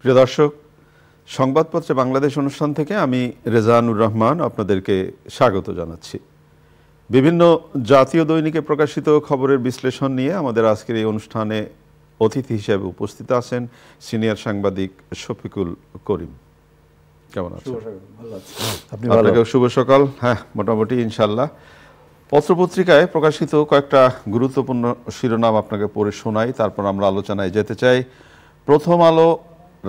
প্রিয় দর্শক, সংবাদপত্রে বাংলাদেশ অনুষ্ঠান থেকে আমি রেজানুর রহমান আপনাদেরকে স্বাগত জানাচ্ছি। বিভিন্ন জাতীয় দৈনিকে প্রকাশিত খবরের বিশ্লেষণ নিয়ে আমাদের আজকের এই অনুষ্ঠানে অতিথি হিসেবে উপস্থিত আছেন সিনিয়র সাংবাদিক শফিকুল করিম। কেমন আছেন? আপনাকেও শুভ সকাল। হ্যাঁ, মোটামুটি ইনশাল্লাহ। পত্রপত্রিকায় প্রকাশিত কয়েকটা গুরুত্বপূর্ণ শিরোনাম আপনাকে পড়ে শোনাই, তারপর আমরা আলোচনায় যেতে চাই। প্রথম আলো,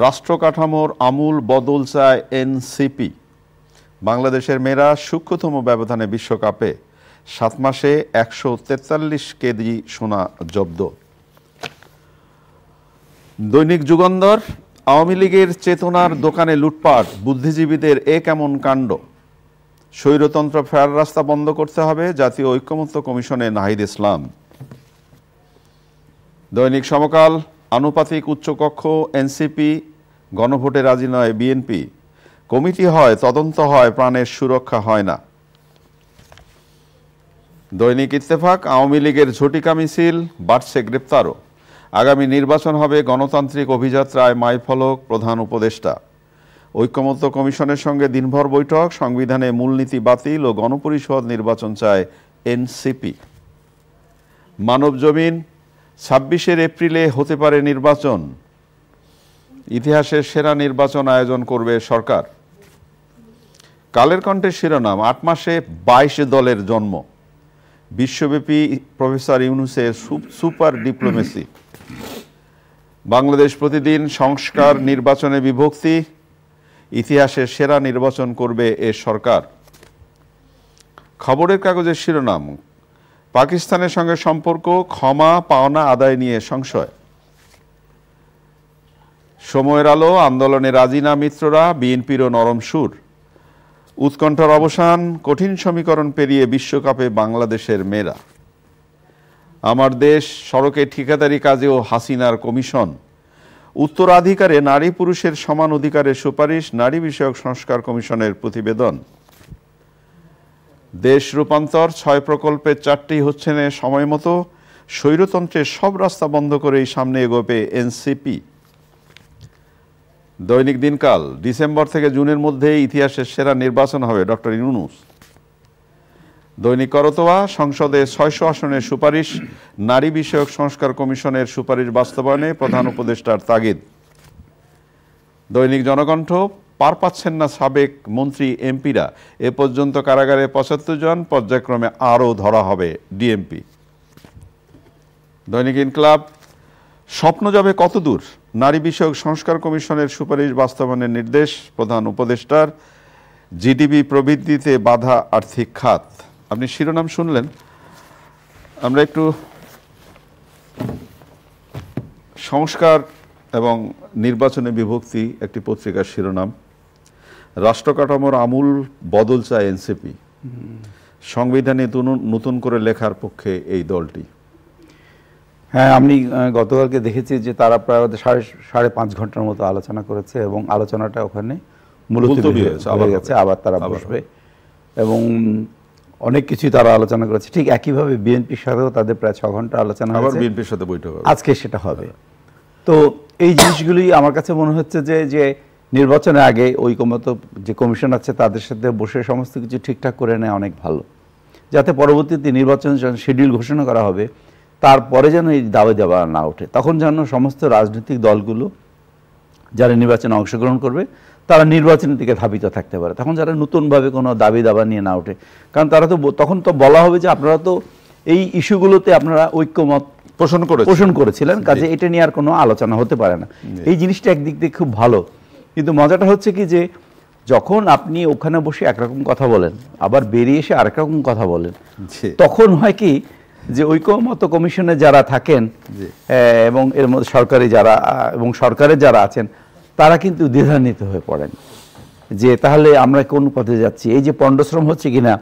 রাষ্ট্র কাঠামোর আমূল বদল চায় এনসিপি। বাংলাদেশের মেয়েরা সূক্ষ্মতম ব্যবধানে বিশ্বকাপে, 7 মাসে 143 কেজি সোনা জব্দ। দৈনিক যুগান্তর, আওয়ামী লীগের চেতনার দোকানে লুটপাট, বুদ্ধিজীবীদের এ কেমন কাণ্ড। স্বৈরতন্ত্র ফেরার রাস্তা বন্ধ করতে হবে, জাতীয় ঐক্যমত্য কমিশনে নাহিদ ইসলাম। দৈনিক সমকাল, আনুপাতিক উচ্চকক্ষ এনসিপি, গণভোটে রাজি নয় বিএনপি। কমিটি হয়, তদন্ত হয়, প্রাণের সুরক্ষা হয় না। দৈনিক ইত্তেফাক, আওয়ামী লীগের ঝটিকা মিছিল, বাড়ছে গ্রেপ্তারও। আগামী নির্বাচন হবে গণতান্ত্রিক অভিযাত্রায় মাইলফলক, প্রধান উপদেষ্টা। ঐক্যমত্য কমিশনের সঙ্গে দিনভর বৈঠক, সংবিধানে মূলনীতি বাতিল ও গণপরিষদ নির্বাচন চায় এনসিপি। মানব জমিন, 26 এপ্রিলে হতে পারে নির্বাচন, ইতিহাসের সেরা নির্বাচন আয়োজন করবে সরকার। কালের কণ্ঠের শিরোনাম, 8 মাসে 22 দলের জন্ম, বিশ্বব্যাপী প্রফেসর ইউনূসের সুপার ডিপ্লোমেসি। বাংলাদেশ প্রতিদিন, সংস্কার নির্বাচনে বিভক্তি, ইতিহাসের সেরা নির্বাচন করবে এ সরকার। খবরের কাগজের শিরোনাম, পাকিস্তানের সঙ্গে সম্পর্ক, ক্ষমা পাওনা আদায় নিয়ে সংশয়। সময়ের আলো, আন্দোলনে রাজি না মিত্ররা, বিএনপিরও নরম সুর। উৎকণ্ঠার অবসান, কঠিন সমীকরণ পেরিয়ে বিশ্বকাপে বাংলাদেশের মেয়েরা। আমার দেশ, সড়কে ঠিকাদারি কাজেও হাসিনার কমিশন। উত্তরাধিকারে নারী পুরুষের সমান অধিকারের সুপারিশ, নারী বিষয়ক সংস্কার কমিশনের প্রতিবেদন। দেশ রূপান্তর, 6 প্রকল্পের 4টি হচ্ছে না সময় মতো, স্বৈরতন্ত্রের সব রাস্তা বন্ধ করেই সামনে এগোবে এনসিপি। দৈনিক দিনকাল, ডিসেম্বর থেকে জুনের মধ্যে ইতিহাসের সেরা নির্বাচন হবে, ডক্টর ইউনূস। দৈনিক করতোয়া, সংসদে 600 আসনের সুপারিশ, নারী বিষয়ক সংস্কার কমিশনের সুপারিশ বাস্তবায়নে প্রধান উপদেষ্টার তাগিদ। দৈনিক জনকণ্ঠ, পার পাচ্ছেন না সাবেক মন্ত্রী এমপিরা, এ পর্যন্ত কারাগারে 75 জন, পর্যায়ক্রমে আরও ধরা হবে ডিএমপি। দৈনিক ইনকলাব, স্বপ্ন যাবে কত দূর, নারী বিষয়ক সংস্কার কমিশনের সুপারিশ বাস্তবায়নের নির্দেশ প্রধান উপদেষ্টার। জিডিপি প্রবৃদ্ধিতে বাধা আর্থিক খাত। আপনি শিরোনাম শুনলেন, আমরা একটু সংস্কার এবং নির্বাচনে বিভক্তি একটি পত্রিকার শিরোনাম, রাষ্ট্র কাঠামোর আমূল বদল চায় এনসিপি। সংবিধানে নতুন করে লেখার পক্ষে এই দলটি। হ্যাঁ, আমি গতকালকে দেখেছি যে তারা প্রায় 5.5 ঘন্টার মতো আলোচনা করেছে এবং আলোচনাটা ওখানে মুলতবি হয়ে গেছে, আবার তারা বসবে এবং অনেক কিছুই তারা আলোচনা করেছে। ঠিক একইভাবে বিএনপির সাথেও তাদের প্রায় 6 ঘন্টা আলোচনা হয়েছে, বিএনপির সাথে বৈঠক আজকে সেটা হবে। তো এই জিনিসগুলি আমার কাছে মনে হচ্ছে যে নির্বাচনের আগে ঐকমত্য যে কমিশন আছে তাদের সাথে বসে সমস্ত কিছু ঠিকঠাক করে নেয় অনেক ভালো, যাতে পরবর্তীতে নির্বাচনের যখন শিডিউল ঘোষণা করা হবে তারপরে যেন এই দাবি দেওয়া না ওঠে। তখন যেন সমস্ত রাজনৈতিক দলগুলো যারা নির্বাচনে অংশগ্রহণ করবে তারা নির্বাচনের দিকে ধাবিত থাকতে পারে, তখন যারা নতুনভাবে কোনো দাবি দাবা নিয়ে না ওঠে। কারণ তারা তো তখন তো বলা হবে যে আপনারা তো এই ইস্যুগুলোতে আপনারা ঐক্যমত পোষণ করেছিলেন, কাজে এটা নিয়ে আর কোনো আলোচনা হতে পারে না। এই জিনিসটা একদিক দিয়ে খুব ভালো, কিন্তু মজাটা হচ্ছে কি যে যখন আপনি ওখানে বসে একরকম কথা বলেন আবার বেরিয়ে এসে আরেক রকম কথা বলেন, তখন হয় কি যে ঐক্যমত্য কমিশনে যারা থাকেন এবং এর মধ্যে সরকারের যারা আছেন তারা কিন্তু দ্বিধান্বিত হয়ে পড়েন যে তাহলে আমরা কোন পথে যাচ্ছি। এই যে পণ্ডশ্রম হচ্ছে কিনা,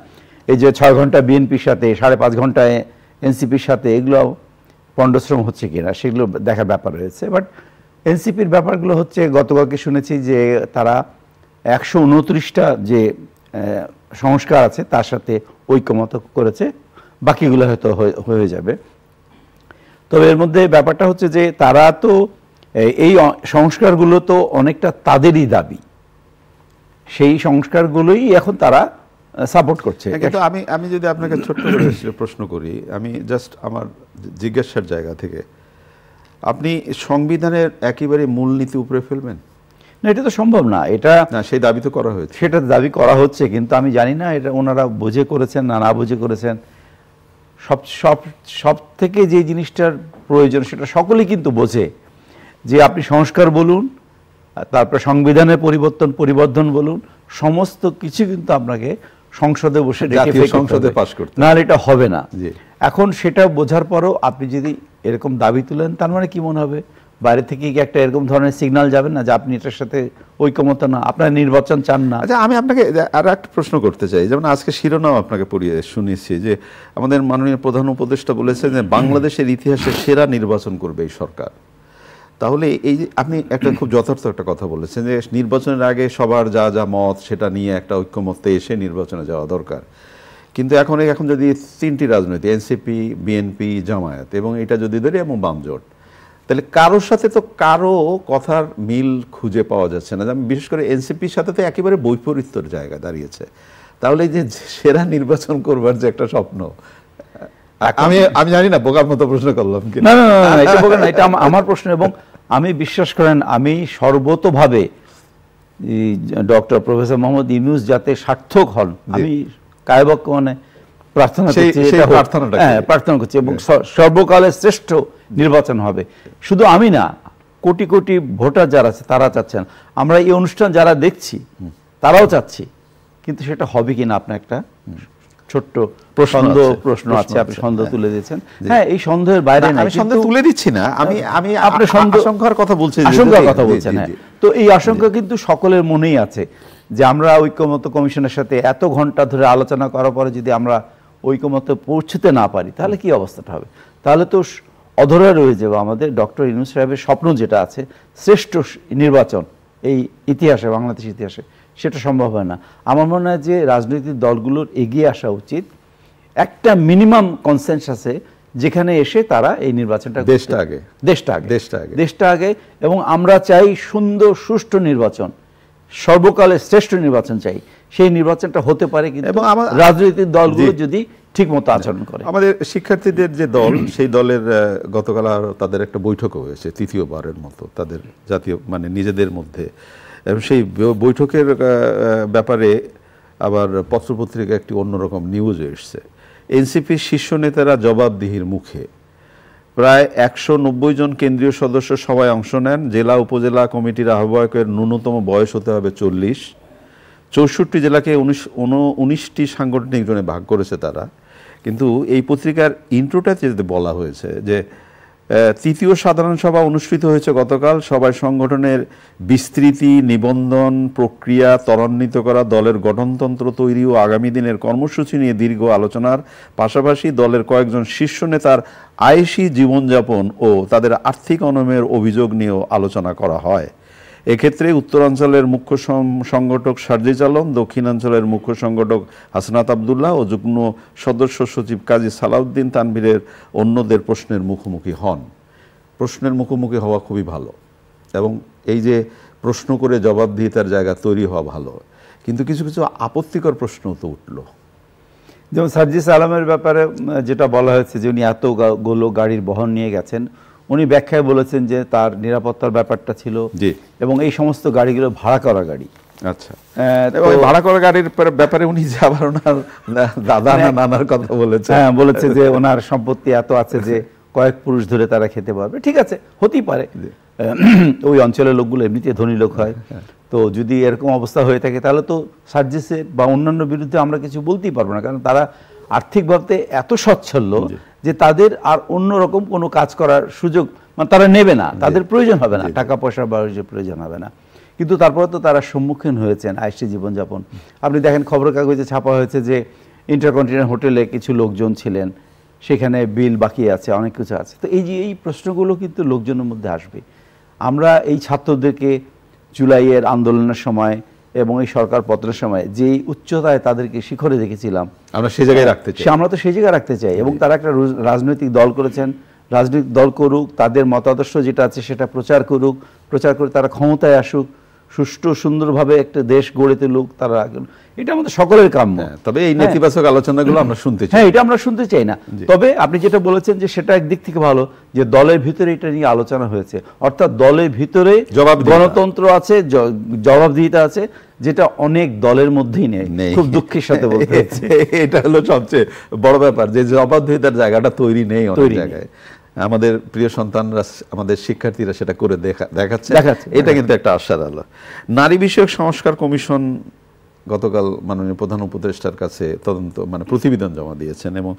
এই যে 6 ঘন্টা বিএনপির সাথে 5.5 ঘন্টায় এনসিপির সাথে, এগুলো পণ্ডশ্রম হচ্ছে কিনা সেগুলো দেখার ব্যাপার রয়েছে। বাট এনসিপির ব্যাপারগুলো হচ্ছে, গতকালকে শুনেছি যে তারা 129টা যে সংস্কার আছে তার সাথে ঐক্যমত করেছে, বাকিগুলো হয়তো হয়ে যাবে। তবে এর মধ্যে ব্যাপারটা হচ্ছে যে তারা তো এই সংস্কারগুলো তো অনেকটা তাদেরই দাবি, সেই সংস্কারগুলোই এখন তারা সাপোর্ট করছে। কিন্তু আমি যদি আপনাকে ছোট্ট করে প্রশ্ন করি, আমি জাস্ট আমার জিজ্ঞাসার জায়গা থেকে, আপনি সংবিধানের একেবারে মূলনীতি উপরে ফেলবেন? না, এটা তো সম্ভব না। এটা না, সেই দাবি তো করা হয়েছে। সেটা দাবি করা হচ্ছে, কিন্তু আমি জানি না এটা ওনারা বুঝে করেছেন না বুঝে করেছেন। সব থেকে যে জিনিসটার প্রয়োজন সেটা সকলেই কিন্তু বোঝে, যে আপনি সংস্কার বলুন, তারপর সংবিধানের পরিবর্তন বলুন, সমস্ত কিছু কিন্তু আপনাকে সংসদে বসে সংসদে পাস করতে, না এটা হবে না। এখন সেটা বোঝার পরও আপনি যদি এরকম দাবি তুলেন, তার মানে কি মনে হবে বাইরে থেকে কি একটা এরকম ধরনের সিগন্যাল যাবেন না যে আপনি এটার সাথে ঐকমত্য না, আপনার নির্বাচন চান না? আচ্ছা, আমি আপনাকে আর একটা প্রশ্ন করতে চাই। যেমন আজকে শিরোনাম আপনাকে পড়িয়ে শুনেছি যে আমাদের মাননীয় প্রধান উপদেষ্টা বলেছেন যে বাংলাদেশের ইতিহাসে সেরা নির্বাচন করবে এই সরকার। তাহলে এই যে আপনি একটা খুব যথার্থ একটা কথা বলেছেন যে নির্বাচনের আগে সবার যা যা মত সেটা নিয়ে একটা ঐক্যমত্যে এসে নির্বাচনে যাওয়া দরকার। কিন্তু এখন যদি তিনটি রাজনৈতিক এনসিপি, বিএনপি, জামায়াত এবং এটা যদি ধরি এবং বামজোট, তাহলে কারোর সাথে তো কারো কথার মিল খুঁজে পাওয়া যাচ্ছে না। বিশেষ করে এনসিপির সাথে তো একেবারে বৈপরীত্যের জায়গা দাঁড়িয়েছে। তাহলে যে সেরা নির্বাচন করবার যে একটা স্বপ্ন, আমি জানি না বোকার মতো প্রশ্ন করলাম কি না, এটা বোকা না, এটা আমার প্রশ্ন। এবং আমি বিশ্বাস করেন আমি সর্বতোভাবে ডক্টর প্রফেসর মোহাম্মদ ইউনূস যাতে সার্থক হন আমি কায়বাক্য মানে প্রার্থনা করছি, এবং সর্বকালের শ্রেষ্ঠ নির্বাচন হবে। শুধু আমি না, কোটি কোটি ভোটার যারা আছে তারা চাচ্ছেন, আমরা এই অনুষ্ঠান যারা দেখছি তারাও চাচ্ছি, কিন্তু সেটা হবে কিনা আপনার একটা ছোট্ট প্রশ্ন আছে, আপনি সন্দেহ তুলে দিয়েছেন। হ্যাঁ, এই সন্দেহের বাইরে না, আমি সন্দেহ তুলে দিচ্ছি না, আমি আপনার আশঙ্কার কথা বলছি, আশঙ্কার কথা বলছেন। হ্যাঁ, তো এই আশঙ্কা কিন্তু সকলের মনেই আছে যে আমরা ঐক্যমত্য কমিশনের সাথে এত ঘন্টা ধরে আলোচনা করার পরে যদি আমরা ঐক্যমত্যে পৌঁছতে না পারি, তাহলে কি অবস্থাটা হবে? তাহলে তো অধরা রয়ে যাবে আমাদের ডক্টর ইউনূস সাহেবের স্বপ্ন যেটা আছে শ্রেষ্ঠ নির্বাচন এই ইতিহাসে, বাংলাদেশ ইতিহাসে, সেটা সম্ভব হয় না। আমার মনে হয় যে রাজনৈতিক দলগুলোর এগিয়ে আসা উচিত একটা মিনিমাম কনসেনসাসে, যেখানে এসে তারা এই নির্বাচনটা দেশটা আগে এবং আমরা চাই সুন্দর সুষ্ঠু নির্বাচন, সর্বকালের শ্রেষ্ঠ নির্বাচন চাই। সেই নির্বাচনটা হতে পারে কিন্তু রাজনৈতিক দলগুলো যদি ঠিক মতো আচরণ করে। আমাদের শিক্ষার্থীদের যে দল, সেই দলের গতকাল তাদের একটা বৈঠকও হয়েছে, তৃতীয়বারের মতো তাদের জাতীয় মানে নিজেদের মধ্যে। এবং সেই বৈঠকের ব্যাপারে আবার পত্রপত্রিকা একটি অন্যরকম নিউজ এসছে। এনসিপির শীর্ষ নেতারা জবাবদিহির মুখে। প্রায় ১৯০ জন কেন্দ্রীয় সদস্য সভায় অংশ নেন। জেলা উপজেলা কমিটির আহ্বায়কের ন্যূনতম বয়স হতে হবে ৪০। ৬৪ জেলাকে ১৯টি সাংগঠনিক জোনে ভাগ করেছে তারা। কিন্তু এই পত্রিকার ইন্ট্রোটাতে যেতে বলা হয়েছে যে তৃতীয় সাধারণ সভা অনুষ্ঠিত হয়েছে গতকাল। সভায় সংগঠনের বিস্তৃতি, নিবন্ধন প্রক্রিয়া ত্বরান্বিত করা, দলের গঠনতন্ত্র তৈরি ও আগামী দিনের কর্মসূচি নিয়ে দীর্ঘ আলোচনার পাশাপাশি দলের কয়েকজন শীর্ষ নেতার আয়েশি জীবনযাপন ও তাদের আর্থিক অনিয়মের অভিযোগ নিয়েও আলোচনা করা হয়। এক্ষেত্রে উত্তরাঞ্চলের মুখ্য সংগঠক সার্জিস আলম, দক্ষিণাঞ্চলের মুখ্য সংগঠক হাসনাত আবদুল্লাহ ও যুগ্ম সদস্য সচিব কাজী সালাউদ্দিন তানভীরের অন্যদের প্রশ্নের মুখোমুখি হন। প্রশ্নের মুখোমুখি হওয়া খুবই ভালো, এবং এই যে প্রশ্ন করে জবাবদিহিতার জায়গা তৈরি হওয়া ভালো, কিন্তু কিছু কিছু আপত্তিকর প্রশ্ন তো উঠল। যেমন সার্জিস আলমের ব্যাপারে যেটা বলা হয়েছে যে উনি এতগুলো গাড়ির বহন নিয়ে গেছেন, উনি ব্যাখ্যায় বলেছেন যে তার নিরাপত্তার ব্যাপারটা ছিল এবং এই সমস্ত গাড়িগুলো ভাড়া করা গাড়ি। আচ্ছা, ভাড়া করা গাড়ির ব্যাপারে উনি যে আবার ওনার দাদা না নানার কথা বলেছে। হ্যাঁ, বলেছে যে ওনার সম্পত্তি এত আছে যে কয়েক পুরুষ ধরে তারা খেতে পারবে। ঠিক আছে, হতেই পারে, ওই অঞ্চলের লোকগুলো এমনিতে ধনী লোক হয়। তো যদি এরকম অবস্থা হয়ে থাকে তাহলে তো সার্জিসের বা অন্যান্য বিরুদ্ধে আমরা কিছু বলতেই পারবো না, কারণ তারা আর্থিকভাবে এত সচ্ছল যে তাদের আর অন্যরকম কোনো কাজ করার সুযোগ মানে তারা নেবে না, তাদের প্রয়োজন হবে না, টাকা পয়সার বাড়ির প্রয়োজন হবে না। কিন্তু তারপরে তো তারা সম্মুখীন হয়েছেন আয়েশি জীবনযাপন। আপনি দেখেন খবরের কাগজে ছাপা হয়েছে যে ইন্টারকন্টিনেন্টাল হোটেলে কিছু লোকজন ছিলেন, সেখানে বিল বাকি আছে, অনেক কিছু আছে। তো এই প্রশ্নগুলো কিন্তু লোকজনের মধ্যে আসবে। আমরা এই ছাত্রদেরকে জুলাইয়ের আন্দোলনের সময় এবং এই সরকার পতনের সময় যে উচ্চতায় তাদেরকে শিখরে দেখেছিলাম, আমরা সেই জায়গায় রাখতে চাই, আমরা তো সেই জায়গায় রাখতে চাই। এবং তারা একটা রাজনৈতিক দল করেছেন, রাজনৈতিক দল করুক, তাদের মতাদর্শ যেটা আছে সেটা প্রচার করুক, প্রচার করে তারা ক্ষমতায় আসুক, সুষ্ঠু সুন্দরভাবে একটা দেশ গড়ে তুলুক তারা, এটা আমাদের সকলের কাম্য। তবে এই নেতিবাচক আলোচনাগুলো আমরা শুনতে চাই। হ্যাঁ, এটা আমরা শুনতে চাই না। তবে আপনি যেটা বলেছেন যে সেটা একদিক থেকে ভালো যে দলের ভিতরে এটা নিয়ে আলোচনা হয়েছে, অর্থাৎ দলের ভিতরে গণতন্ত্র আছে, জবাবদিহিতা আছে, যেটা অনেক দলের মধ্যেই নেই। খুব দুঃখের সাথে বলতে হচ্ছে, এটা হলো সবচেয়ে বড় ব্যাপার যে জবাবদিহিতার জায়গাটা তৈরি নেই অনেক জায়গায়। আমাদের প্রিয় সন্তানরা, আমাদের শিক্ষার্থীরা সেটা করে দেখাচ্ছে, এটা কিন্তু একটা আশার আলো। নারী বিষয়ক সংস্কার কমিশন গতকাল মাননীয় প্রধান উপদেষ্টার কাছে তদন্ত প্রতিবেদন জমা দিয়েছেন এবং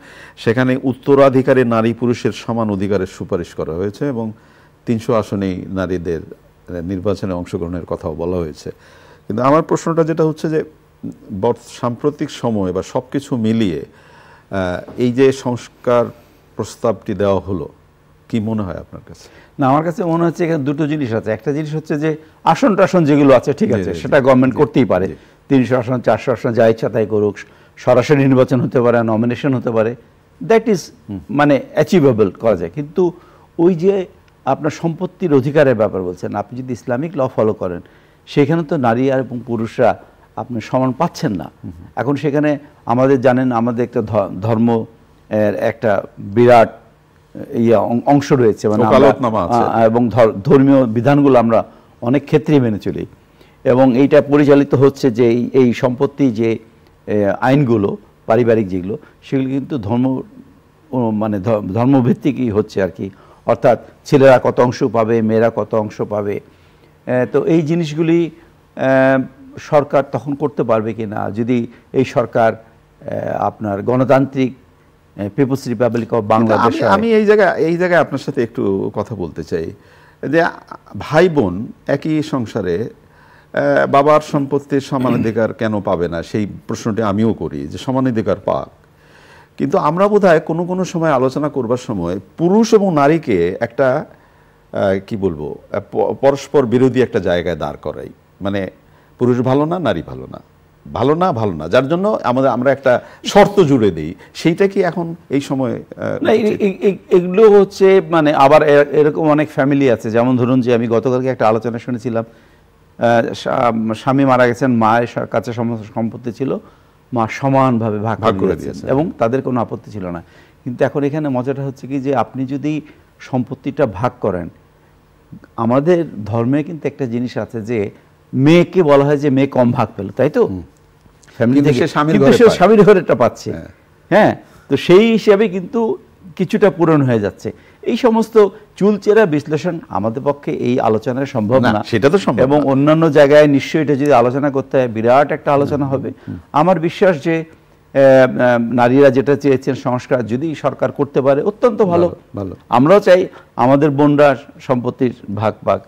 সেখানে উত্তরাধিকারে নারী পুরুষের সমান অধিকারের সুপারিশ করা হয়েছে এবং 300 আসনেই নারীদের নির্বাচনে অংশগ্রহণের কথাও বলা হয়েছে। কিন্তু আমার প্রশ্নটা যেটা হচ্ছে যে সাম্প্রতিক সময় বা সবকিছু মিলিয়ে এই যে সংস্কার প্রস্তাবটি দেওয়া হলো, কি মনে হয় আপনার কাছে? না, আমার কাছে মনে হচ্ছে এখানে দুটো জিনিস আছে। একটা জিনিস হচ্ছে যে আসন টাসন যেগুলো আছে ঠিক আছে, সেটা গভর্নমেন্ট করতেই পারে, 300 আসন 400 আসন যা ইচ্ছা তাই করুক, সরাসরি নির্বাচন হতে পারে, নমিনেশন হতে পারে, দ্যাট ইজ অ্যাচিভেবল করা যায়। কিন্তু ওই যে আপনার সম্পত্তির অধিকারের ব্যাপার বলছেন, আপনি যদি ইসলামিক ল ফলো করেন সেখানে তো নারী আর এবং পুরুষরা আপনি সমান পাচ্ছেন না। এখন সেখানে আমাদের জানেন আমাদের একটা ধর্ম একটা বিরাট অংশ রয়েছে, এবং ধর্মীয় বিধানগুলো আমরা অনেক ক্ষেত্রেই মেনে চলি, এবং এইটা পরিচালিত হচ্ছে যে এই সম্পত্তি যে আইনগুলো পারিবারিক যেগুলো সেগুলো কিন্তু ধর্মভিত্তিকই হচ্ছে আর কি, অর্থাৎ ছেলেরা কত অংশ পাবে, মেয়েরা কত অংশ পাবে। তো এই জিনিসগুলি সরকার তখন করতে পারবে কিনা, যদি এই সরকার আপনার গণতান্ত্রিক পিপলস রিপাবলিক অফ বাংলাদেশ। আমি এই জায়গায় আপনার সাথে একটু কথা বলতে চাই যে ভাই বোন একই সংসারে বাবার সম্পত্তির সমানাধিকার কেন পাবে না, সেই প্রশ্নটি আমিও করি যে সমানাধিকার পাক। কিন্তু আমরা বোধহয় কোনো সময় আলোচনা করবার সময় পুরুষ এবং নারীকে একটা কি বলবো পরস্পর বিরোধী একটা জায়গায় দাঁড় করাই, পুরুষ ভালো না, নারী ভালো না, ভালো না, যার জন্য আমরা একটা শর্ত জুড়ে দিই। সেইটা কি এখন এই সময় এগুলো হচ্ছে আবার এরকম অনেক ফ্যামিলি আছে, যেমন ধরুন যে আমি গতকালকে একটা আলোচনা শুনেছিলাম, স্বামী মারা গেছেন, মায়ের কাছে সমস্ত সম্পত্তি ছিল, মা সমানভাবে ভাগ করে দিয়েছেন এবং তাদের কোনো আপত্তি ছিল না। কিন্তু এখন এখানে মজাটা হচ্ছে কি যে আপনি যদি সম্পত্তিটা ভাগ করেন, আমাদের ধর্মে কিন্তু একটা জিনিস আছে যে মেয়েকে বলা হয় যে মেয়ে কম ভাগ পেল, তাই তো ফ্যামিলি থেকে স্বামীর ঘরেটা পাচ্ছে। হ্যাঁ, তো সেই হিসাবে কিন্তু কিছুটা পূরণ হয়ে যাচ্ছে। এই সমস্ত চুলচেরা বিশ্লেষণ আমাদের পক্ষে এই আলোচনায় সম্ভব না, সেটা তো সম্ভব, এবং অন্যান্য জায়গায় নিশ্চয়ই এটা যদি আলোচনা করতে হয় বিরাট একটা আলোচনা হবে। আমার বিশ্বাস যে নারীরা যেটা চেয়েছেন সংস্কার যদি সরকার করতে পারে অত্যন্ত ভালো। আমরাও চাই আমাদের বোনরা সম্পত্তির ভাগ পাক,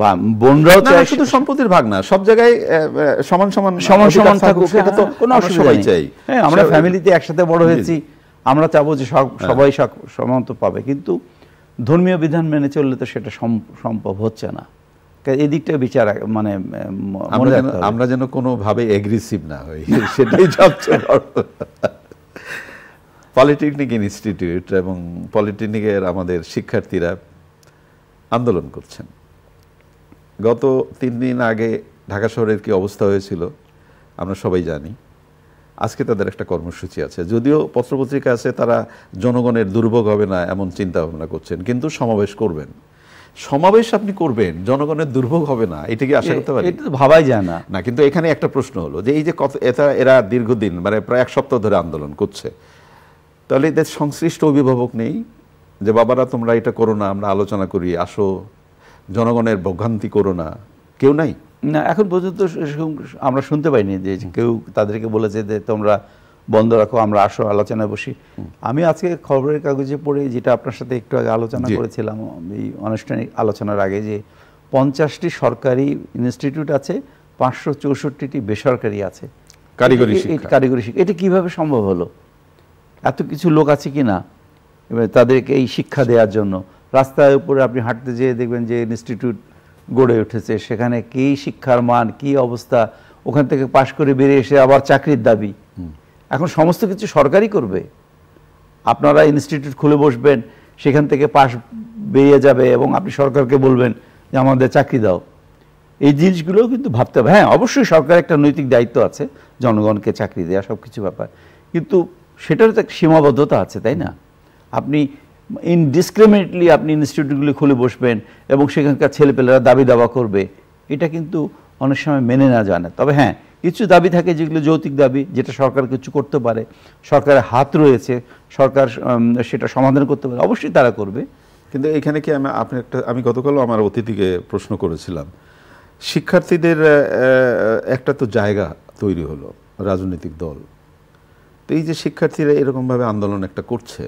বা বোনরাও চাই শুধু সম্পত্তির ভাগ না, সব জায়গায় সমান থাকুক, সেটা তো কোনো অসুবিধা নেই। হ্যাঁ, আমরা ফ্যামিলিতে একসাথে বড় হয়েছি, আমরা চাবো যে সবাই সমান পাবে, কিন্তু ধর্মীয় বিধান মেনে চললে তো সেটা সম্ভব হচ্ছে না। এই দিকটা বিচার আমরা যেন কোনোভাবে এগ্রেসিভ না হই, সেটাই সবচেয়ে বড়। পলিটেকনিক ইনস্টিটিউট এবং পলিটেকনিকের আমাদের শিক্ষার্থীরা আন্দোলন করছেন। গত 3 দিন আগে ঢাকা শহরের কি অবস্থা হয়েছিল আমরা সবাই জানি। আজকে তাদের একটা কর্মসূচি আছে, যদিও পত্রপত্রিকা আছে তারা জনগণের দুর্ভোগ হবে না এমন চিন্তা ভাবনা করছেন, কিন্তু সমাবেশ করবেন। সমাবেশ আপনি করবেন, জনগণের দুর্ভোগ হবে না, এটা কি আশা করতে পারি? এটা তো ভাবাই যায় না। না, কিন্তু এখানে একটা প্রশ্ন হলো যে এই যে এরা দীর্ঘদিন প্রায় 1 সপ্তাহ ধরে আন্দোলন করছে, তাহলে এদের সংশ্লিষ্ট অভিভাবক নেই যে বাবারা তোমরা এটা করো না, আমরা আলোচনা করি, আসো, জনগণের ভোগান্তি করো না, কেউ নাই? না, এখন পর্যন্ত আমরা শুনতে পাইনি যে কেউ তাদেরকে বলেছে যে তোমরা বন্ধ রাখো, আমরা আসো, আলোচনায় বসি। আমি আজকে খবরের কাগজে পড়ে যেটা আপনার সাথে একটু আগে আলোচনা করেছিলাম এই আনুষ্ঠানিক আলোচনার আগে, যে 50টি সরকারি ইনস্টিটিউট আছে, 564টি বেসরকারি আছে কারিগরি শিক্ষা। এটা কিভাবে সম্ভব হলো? এত কিছু লোক আছে কি না তাদেরকে এই শিক্ষা দেওয়ার জন্য? রাস্তার উপরে আপনি হাঁটতে যেয়ে দেখবেন যে ইনস্টিটিউট গড়ে উঠেছে, সেখানে কি শিক্ষার মান, কি অবস্থা, ওখান থেকে পাশ করে বেরিয়ে এসে আবার চাকরির দাবি। এখন সমস্ত কিছু সরকারই করবে, আপনারা ইনস্টিটিউট খুলে বসবেন, সেখান থেকে পাশ বেরিয়ে যাবে এবং আপনি সরকারকে বলবেন যে আমাদের চাকরি দাও। এই জিনিসগুলোও কিন্তু ভাবতে হবে। হ্যাঁ, অবশ্যই সরকারের একটা নৈতিক দায়িত্ব আছে জনগণকে চাকরি দেওয়া, সব কিছু ব্যাপার, কিন্তু সেটারও তো একটা সীমাবদ্ধতা আছে, তাই না? আপনি ইনডিসক্রিমিনেটলি আপনি ইনস্টিটিউটগুলি খুলে বসবেন এবং সেখানকার ছেলেপেলেরা দাবি দাবা করবে, এটা কিন্তু অনেক সময় মেনে না যায় না। তবে হ্যাঁ, কিছু দাবি থাকে যেগুলো যৌক্তিক দাবি, যেটা সরকার কিছু করতে পারে, সরকারের হাত রয়েছে, সরকার সেটা সমাধান করতে পারে, অবশ্যই তারা করবে। কিন্তু এখানে কি আমি গতকালও আমার অতিথিকে প্রশ্ন করেছিলাম, শিক্ষার্থীদের একটা তো জায়গা তৈরি হলো, রাজনৈতিক দল, তো এই যে শিক্ষার্থীরা এরকমভাবে আন্দোলন একটা করছে,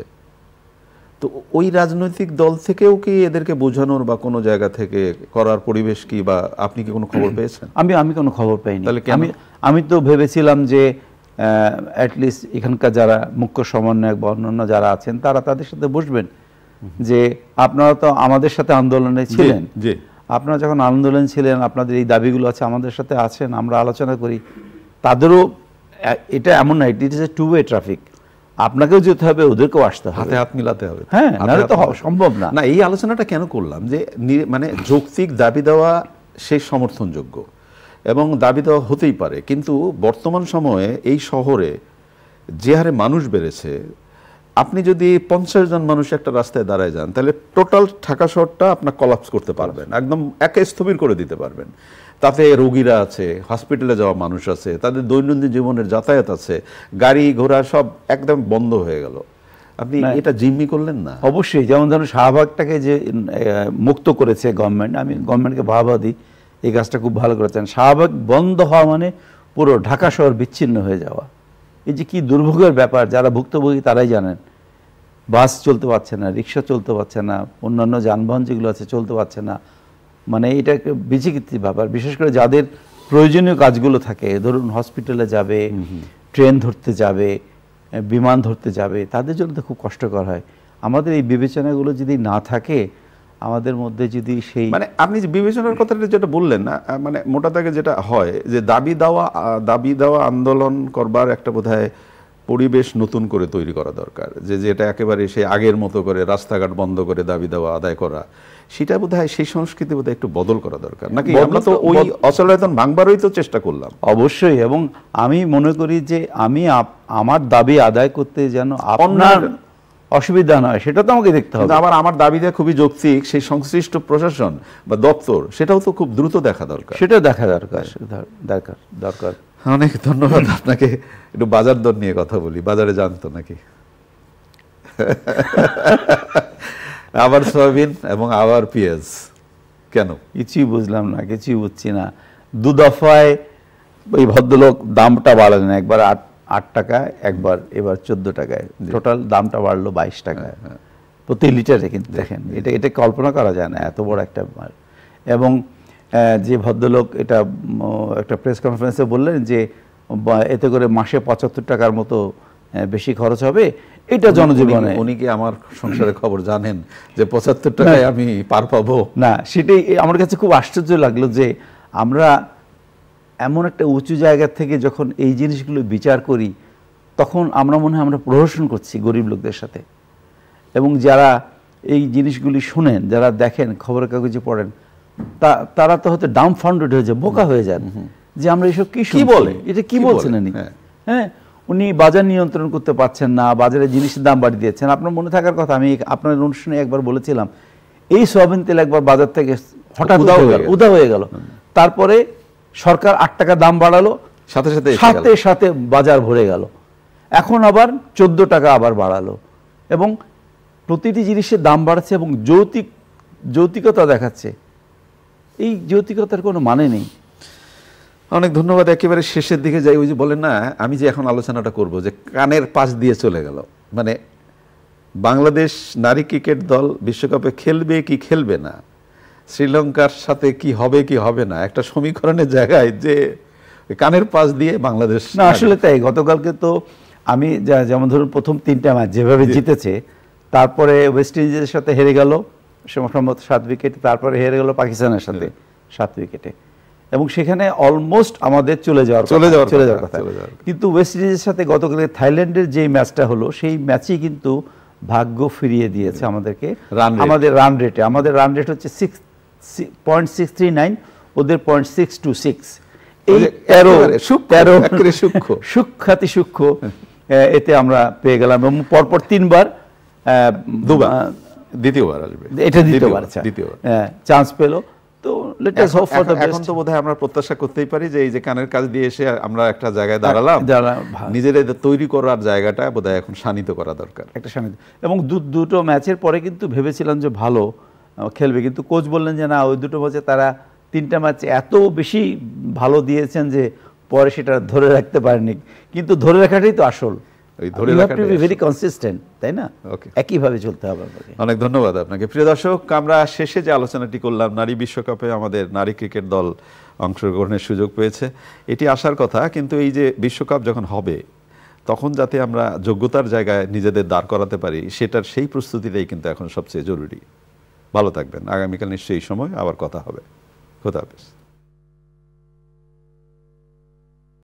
তো ওই রাজনৈতিক দল থেকেও কি এদেরকে বোঝানোর বা কোনো জায়গা থেকে করার পরিবেশ কি, বা আপনি কি কোনো খবর পেয়েছেন? আমি কোনো খবর পাইনি। তাহলে আমি তো ভেবেছিলাম যে অ্যাটলিস্ট এখানকার যারা মুখ্য সমন্বয়ক বা অন্যান্য যারা আছেন তারা তাদের সাথে বসবেন, যে আপনারা তো আমাদের সাথে আন্দোলনে ছিলেন, আপনারা যখন আন্দোলন ছিলেন আপনাদের এই দাবিগুলো আছে, আমাদের সাথে আছেন, আমরা আলোচনা করি। তাদেরও এটা এমন না, it is a two way traffic, আপনাকেও যেতে হবে, ওদেরকেও আসতে হবে, হাতে হাত মিলাতে হবে। হ্যাঁ, নাহলে তো সম্ভব না। না, এই আলোচনাটা কেন করলাম যে মানে যৌক্তিক দাবি দেওয়া সেই সমর্থনযোগ্য এবং দাবি দেওয়া হতেই পারে, কিন্তু বর্তমান সময়ে এই শহরে যে হারে মানুষ বেড়েছে, আপনি যদি 50 জন মানুষ একটা রাস্তায় দাঁড়ায় যান, তাহলে টোটাল ঢাকা শহরটা আপনার কলাপস করতে পারবেন, একদম একে স্থবির করে দিতে পারবেন। তাতে রোগীরা আছে, হসপিটালে যাওয়া মানুষ আছে, তাদের দৈনন্দিন জীবনের যাতায়াত আছে, গাড়ি ঘোড়া সব একদম বন্ধ হয়ে গেল। আপনি এটা জিম্মি করলেন না? অবশ্যই। যেমন ধরুন শাহবাগটাকে যে মুক্ত করেছে গভর্নমেন্ট, আমি গভর্নমেন্টকে বাহবা দিই, এই কাজটা খুব ভালো করেছেন। শাহবাগ বন্ধ হওয়া মানে পুরো ঢাকা শহর বিচ্ছিন্ন হয়ে যাওয়া, এই যে কি দুর্ভোগের ব্যাপার, যারা ভুক্তভোগী তারাই জানেন। বাস চলতে পারছে না, রিক্সা চলতে পারছে না, অন্যান্য যানবাহন যেগুলো আছে চলতে পারছে না, মানে এটা একটা বিচিকিত্সা ব্যাপার। বিশেষ করে যাদের প্রয়োজনীয় কাজগুলো থাকে, ধরুন হসপিটালে যাবে, ট্রেন ধরতে যাবে, বিমান ধরতে যাবে, তাদের জন্য তো খুব কষ্টকর হয়। আমাদের এই বিবেচনাগুলো যদি না থাকে, আমাদের মধ্যে যদি সেই মানে আপনি যে বিবেচনার কথাটা যেটা বললেন না, মানে মোটা দাগে যেটা হয় যে দাবি দেওয়া আন্দোলন করবার একটা বোধহয় পরিবেশ নতুন করে তৈরি করা দরকার, যে যেটা একেবারে সেই আগের মতো করে রাস্তাঘাট বন্ধ করে দাবি দেওয়া আদায় করা, সেটা বোধহয় সেই সংস্কৃতি বোধহয় একটু বদল করা দরকার, নাকি? আমরা তো ওই অচলায়তন ভাঙবারই তো চেষ্টা করলাম। অবশ্যই। এবং আমি মনে করি যে আমি আমার দাবি আদায় করতে যেন আপনার অসুবিধা নয়, সেটা তো আমাকে দেখতে হবে। আবার আমার দাবিটা খুবই যৌক্তিক, সেই সংশ্লিষ্ট প্রশাসন বা দপ্তর সেটাও তো খুব দ্রুত দেখা দরকার, সেটাও দেখা দরকার। অনেক ধন্যবাদ আপনাকে। একটু বাজার দর নিয়ে কথা বলি। বাজারে জানতো নাকি? আবার সয়াবিন এবং আবার পেঁয়াজ, কেন? কিছুই বুঝলাম না, কিছুই বুঝছি না। 2 দফায় ওই ভদ্রলোক দামটা বাড়ালেন, একবার 8 টাকা, একবার এবার 14 টাকায়, টোটাল দামটা বাড়লো 22 টাকায় প্রতি লিটারে। কিন্তু দেখেন, এটা কল্পনা করা যায় না, এত বড় একটা। এবং যে ভদ্রলোক এটা একটা প্রেস কনফারেন্সে বললেন যে এতে করে মাসে 75 টাকার মতো বেশি খরচ হবে, এটা জনজীবনে। উনি কি আমার সংসারের খবর জানেন যে 75 টাকায় আমি পার পাবো? না, সেটাই আমার কাছে খুব আশ্চর্য লাগলো যে আমরা এমন একটা উঁচু জায়গা থেকে যখন এই জিনিসগুলো বিচার করি, তখন আমরা মনে হয় আমরা প্রহসন করছি গরিব লোকদের সাথে। এবং যারা এই জিনিসগুলি শোনেন, যারা দেখেন, খবরের কাগজে পড়েন, তারা তো হয়তো ডাম্বফাউন্ডেড হয়ে যায়, বোকা হয়ে যান, যে আমরা এসব কি বলে, এটা কি বলছেন উনি। হ্যাঁ, উনি বাজার নিয়ন্ত্রণ করতে পারছেন না, বাজারে জিনিসের দাম বাড়িয়ে দিয়েছেন। আপনার মনে থাকার কথা, আমি আপনার অনুষ্ঠানে একবার বলেছিলাম, এই সয়াবিন তেল একবার বাজার থেকে হঠাৎ উদা হয়ে গেল, তারপরে সরকার 8 টাকা দাম বাড়ালো, সাথে সাথে বাজার ভরে গেল। এখন আবার 14 টাকা আবার বাড়ালো, এবং প্রতিটি জিনিসের দাম বাড়াচ্ছে এবং যৌক্তিকতা দেখাচ্ছে। এই যৌক্তিকতার কোনো মানে নেই। অনেক ধন্যবাদ। একেবারে শেষের দিকে যাই। ওই যে বলেন না, আমি যে এখন আলোচনাটা করব, যে কানের পাশ দিয়ে চলে গেল, মানে বাংলাদেশ নারী ক্রিকেট দল বিশ্বকাপে খেলবে কি খেলবে না, শ্রীলঙ্কার সাথে কি হবে কি হবে না, একটা সমীকরণের জায়গায় যে কানের পাশ দিয়ে বাংলাদেশ। না, আসলে তাই। গতকালকে তো আমি যেমন ধরুন প্রথম 3টা ম্যাচ যেভাবে জিতেছে, তারপরে ওয়েস্ট ইন্ডিজের সাথে হেরে গেল সম্ভবত 7 উইকেটে, তারপরে হেরে গেল পাকিস্তানের সাথে 7 উইকেটে, এবং সেখানে অলমোস্ট আমাদের চলে যাওয়ার কথা। কিন্তু ওয়েস্ট ইন্ডিজের সাথে গতকাল থাইল্যান্ডের যে ম্যাচটা হলো, সেই ম্যাচেই কিন্তু ভাগ্য ফিরিয়ে দিয়েছে আমাদেরকে। Run rate। আমাদের রান রেট হচ্ছে 6.639, ওদের 0.626। এই 13 সূক্ষ্ম এতে আমরা পেয়ে গেলাম, এবং পরপর 3বার দ্বিতীয়বার আসবে, এটা দ্বিতীয়বার চান্স পেল। তো let us hope for the best. এখন তো বোধহয় আমরা প্রত্যাশা করতেই পারি যে এই যে কানের কাজ দিয়ে এসে আমরা একটা জায়গায় দাঁড়ালাম, নিজেদের তৈরি করার জায়গাটা বোধহয় এখন শানিত করা দরকার, একটা শানিত। এবং দুটো ম্যাচের পরে কিন্তু ভেবেছিলাম যে ভালো খেলবে, কিন্তু কোচ বললেন যে না, ওই দুটো ম্যাচে তারা 3টা ম্যাচে এত বেশি ভালো দিয়েছেন যে পরে সেটা ধরে রাখতে পারেনি। কিন্তু ধরে রাখাটাই তো আসল, ভেরি কনসিস্টেন্ট, তাই না? একইভাবে চলতে হবে আমাকে। অনেক ধন্যবাদ আপনাকে। প্রিয় দর্শক, আমরা শেষে যে আলোচনাটি করলাম, নারী বিশ্বকাপে আমাদের নারী ক্রিকেট দল অংশগ্রহণের সুযোগ পেয়েছে, এটি আসার কথা, কিন্তু এই যে বিশ্বকাপ যখন হবে তখন যাতে আমরা যোগ্যতার জায়গায় নিজেদের দাঁড় করাতে পারি, সেটার সেই প্রস্তুতিটাই কিন্তু এখন সবচেয়ে জরুরি। ভালো থাকবেন। আগামীকাল নিশ্চয়ই এই সময় আবার কথা হবে। খোদা হাফেজ।